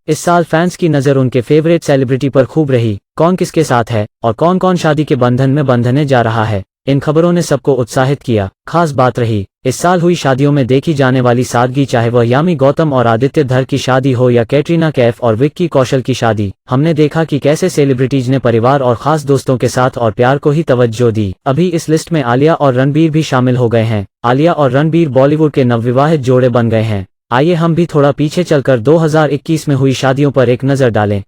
इस साल फैंस की नज़र उनके फेवरेट सेलिब्रिटी पर खूब रही, कौन किसके साथ है और कौन कौन शादी के बंधन में बंधने जा रहा है। इन खबरों ने सबको उत्साहित किया। खास बात रही इस साल हुई शादियों में देखी जाने वाली सादगी, चाहे वह यामी गौतम और आदित्य धर की शादी हो या कैटरीना कैफ और विक्की कौशल की शादी। हमने देखा कि कैसे सेलिब्रिटीज ने परिवार और खास दोस्तों के साथ और प्यार को ही तवज्जो दी। अभी इस लिस्ट में आलिया और रणबीर भी शामिल हो गए हैं। आलिया और रणबीर बॉलीवुड के नवविवाहित जोड़े बन गए हैं। आइए हम भी थोड़ा पीछे चलकर 2021 में हुई शादियों पर एक नज़र डालें।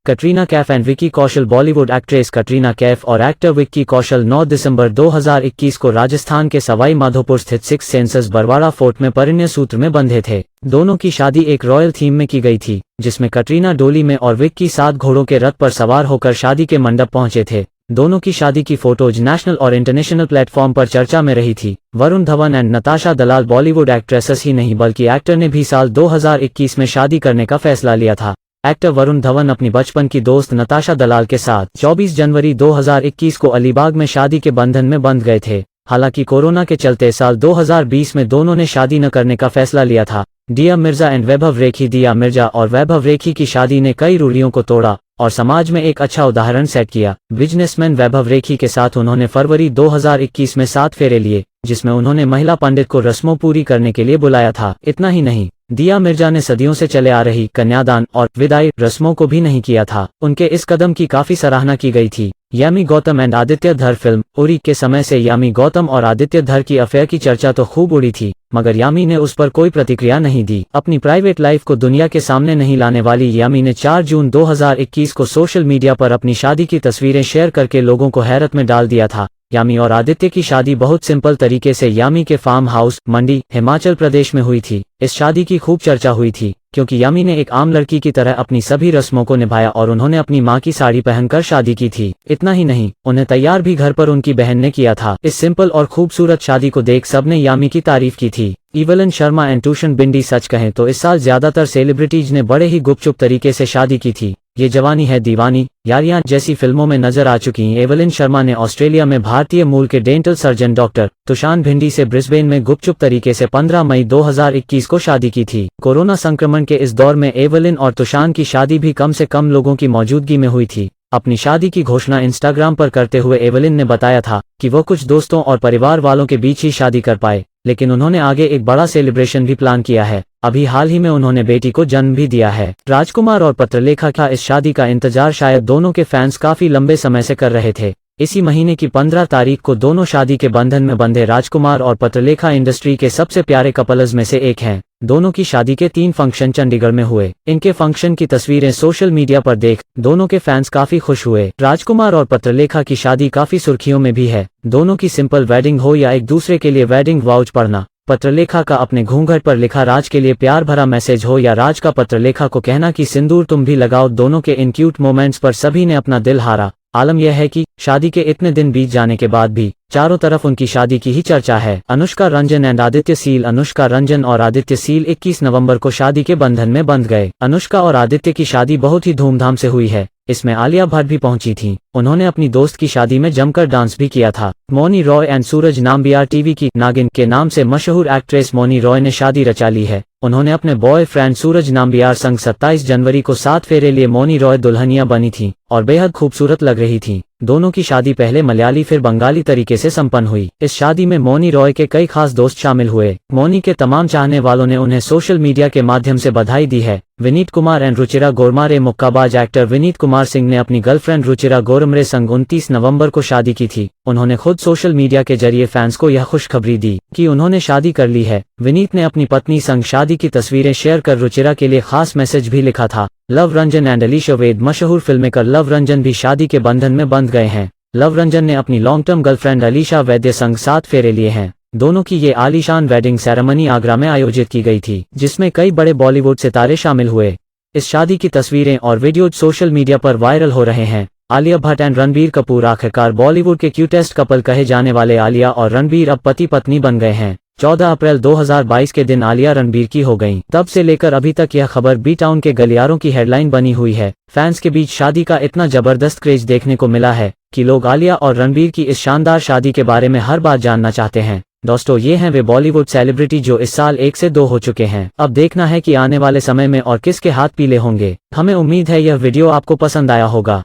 कटरीना कैफ एंड विक्की कौशल। बॉलीवुड एक्ट्रेस कटरीना कैफ और एक्टर विक्की कौशल 9 दिसंबर 2021 को राजस्थान के सवाई माधोपुर स्थित सिक्स सेंसस बरवाड़ा फोर्ट में परिणय सूत्र में बंधे थे। दोनों की शादी एक रॉयल थीम में की गई थी, जिसमें कटरीना डोली में और विक्की 7 घोड़ों के रथ पर सवार होकर शादी के मंडप पहुंचे थे। दोनों की शादी की फोटोज नेशनल और इंटरनेशनल प्लेटफॉर्म पर चर्चा में रही थी। वरुण धवन एंड नताशा दलाल बॉलीवुड एक्ट्रेसेस ही नहीं बल्कि एक्टर ने भी साल 2021 में शादी करने का फैसला लिया था। एक्टर वरुण धवन अपनी बचपन की दोस्त नताशा दलाल के साथ 24 जनवरी 2021 को अलीबाग में शादी के बंधन में बंध गए थे। हालांकि कोरोना के चलते साल 2020 में दोनों ने शादी न करने का फैसला लिया था। दिया मिर्जा एंड वैभव रेखी। दिया मिर्जा और वैभव रेखी की शादी ने कई रूढ़ियों को तोड़ा और समाज में एक अच्छा उदाहरण सेट किया। बिजनेसमैन वैभव रेखी के साथ उन्होंने फरवरी 2021 में 7 फेरे लिए, जिसमें उन्होंने महिला पंडित को रस्मों पूरी करने के लिए बुलाया था। इतना ही नहीं, दिया मिर्जा ने सदियों से चले आ रही कन्यादान और विदाई रस्मों को भी नहीं किया था। उनके इस कदम की काफी सराहना की गई थी। यामी गौतम एंड आदित्य धर। फिल्म उरी के समय से यामी गौतम और आदित्य धर की अफेयर की चर्चा तो खूब उड़ी थी, मगर यामी ने उस पर कोई प्रतिक्रिया नहीं दी। अपनी प्राइवेट लाइफ को दुनिया के सामने नहीं लाने वाली यामी ने 4 जून 2021 को सोशल मीडिया पर अपनी शादी की तस्वीरें शेयर करके लोगों को हैरत में डाल दिया था। यामी और आदित्य की शादी बहुत सिंपल तरीके से यामी के फार्म हाउस मंडी हिमाचल प्रदेश में हुई थी। इस शादी की खूब चर्चा हुई थी क्योंकि यामी ने एक आम लड़की की तरह अपनी सभी रस्मों को निभाया और उन्होंने अपनी मां की साड़ी पहनकर शादी की थी। इतना ही नहीं, उन्हें तैयार भी घर पर उनकी बहन ने किया था। इस सिंपल और खूबसूरत शादी को देख सबने यामी की तारीफ की थी। Evelyn Sharma and Tushaan Bhindi. सच कहें तो इस साल ज्यादातर सेलिब्रिटीज ने बड़े ही गुपचुप तरीके से शादी की थी। ये जवानी है दीवानी, यारियां जैसी फिल्मों में नजर आ चुकी हैं। एवलिन शर्मा ने ऑस्ट्रेलिया में भारतीय मूल के डेंटल सर्जन डॉक्टर तुषान भिंडी से ब्रिस्बेन में गुपचुप तरीके से 15 मई 2021 को शादी की थी। कोरोना संक्रमण के इस दौर में एवलिन और तुषान की शादी भी कम से कम लोगों की मौजूदगी में हुई थी। अपनी शादी की घोषणा इंस्टाग्राम पर करते हुए एवलिन ने बताया था कि वो कुछ दोस्तों और परिवार वालों के बीच ही शादी कर पाए, लेकिन उन्होंने आगे एक बड़ा सेलिब्रेशन भी प्लान किया है। अभी हाल ही में उन्होंने बेटी को जन्म भी दिया है। राजकुमार और पत्रलेखा का इस शादी का इंतजार शायद दोनों के फैंस काफी लंबे समय से कर रहे थे। इसी महीने की 15 तारीख को दोनों शादी के बंधन में बंधे। राजकुमार और पत्रलेखा इंडस्ट्री के सबसे प्यारे कपल्स में से एक हैं। दोनों की शादी के 3 फंक्शन चंडीगढ़ में हुए। इनके फंक्शन की तस्वीरें सोशल मीडिया पर देख दोनों के फैंस काफी खुश हुए। राजकुमार और पत्रलेखा की शादी काफी सुर्खियों में भी है। दोनों की सिंपल वेडिंग हो या एक दूसरे के लिए वेडिंग वाउच पढ़ना, पत्रलेखा का अपने घूंघट पर लिखा राज के लिए प्यार भरा मैसेज हो या राज का पत्रलेखा को कहना कि सिंदूर तुम भी लगाओ, दोनों के इन क्यूट मोमेंट्स पर सभी ने अपना दिल हारा। आलम यह है कि शादी के इतने दिन बीत जाने के बाद भी चारों तरफ उनकी शादी की ही चर्चा है। अनुष्का रंजन एंड आदित्य सील। अनुष्का रंजन और आदित्य सील 21 नवंबर को शादी के बंधन में बंध गए। अनुष्का और आदित्य की शादी बहुत ही धूमधाम से हुई है। इसमें आलिया भट्ट भी पहुंची थी। उन्होंने अपनी दोस्त की शादी में जमकर डांस भी किया था। मौनी रॉय एंड सूरज नाम्बियार। टीवी की नागिन के नाम से मशहूर एक्ट्रेस मौनी रॉय ने शादी रचा ली है। उन्होंने अपने बॉयफ्रेंड सूरज नाम्बियार संग 27 जनवरी को 7 फेरे लिए मौनी रॉय दुल्हनिया बनी थी और बेहद खूबसूरत लग रही थी। दोनों की शादी पहले मलयाली फिर बंगाली तरीके से संपन्न हुई। इस शादी में मौनी रॉय के कई खास दोस्त शामिल हुए। मौनी के तमाम चाहने वालों ने उन्हें सोशल मीडिया के माध्यम से बधाई दी है। विनीत कुमार एंड रुचिरा गोरमारे। मुक्काबाज एक्टर विनीत कुमार सिंह ने अपनी गर्लफ्रेंड रुचिरा गोरमरे संग 29 नवंबर को शादी की थी। उन्होंने खुद सोशल मीडिया के जरिए फैंस को यह खुशखबरी दी कि उन्होंने शादी कर ली है। विनीत ने अपनी पत्नी संग शादी की तस्वीरें शेयर कर रुचिरा के लिए खास मैसेज भी लिखा था। लव रंजन एंड अलीशा वेद। मशहूर फिल्ममेकर लव रंजन भी शादी के बंधन में बंध गए हैं। लव रंजन ने अपनी लॉन्ग टर्म गर्लफ्रेंड अलीशा वैद्य संग 7 फेरे लिए हैं। दोनों की ये आलीशान वेडिंग सेरेमनी आगरा में आयोजित की गई थी, जिसमें कई बड़े बॉलीवुड सितारे शामिल हुए। इस शादी की तस्वीरें और वीडियो सोशल मीडिया पर वायरल हो रहे हैं। आलिया भट्ट एंड रणबीर कपूर। आखिरकार बॉलीवुड के क्यूटेस्ट कपल कहे जाने वाले आलिया और रणबीर अब पति पत्नी बन गए हैं। 14 अप्रैल 2022 के दिन आलिया रणबीर की हो गईं। तब से लेकर अभी तक यह खबर बी टाउन के गलियारों की हेडलाइन बनी हुई है। फैंस के बीच शादी का इतना जबरदस्त क्रेज देखने को मिला है कि लोग आलिया और रणबीर की इस शानदार शादी के बारे में हर बात जानना चाहते हैं। दोस्तों, ये हैं वे बॉलीवुड सेलिब्रिटी जो इस साल 1 से 2 हो चुके हैं। अब देखना है कि आने वाले समय में और किसके हाथ पीले होंगे। हमें उम्मीद है यह वीडियो आपको पसंद आया होगा।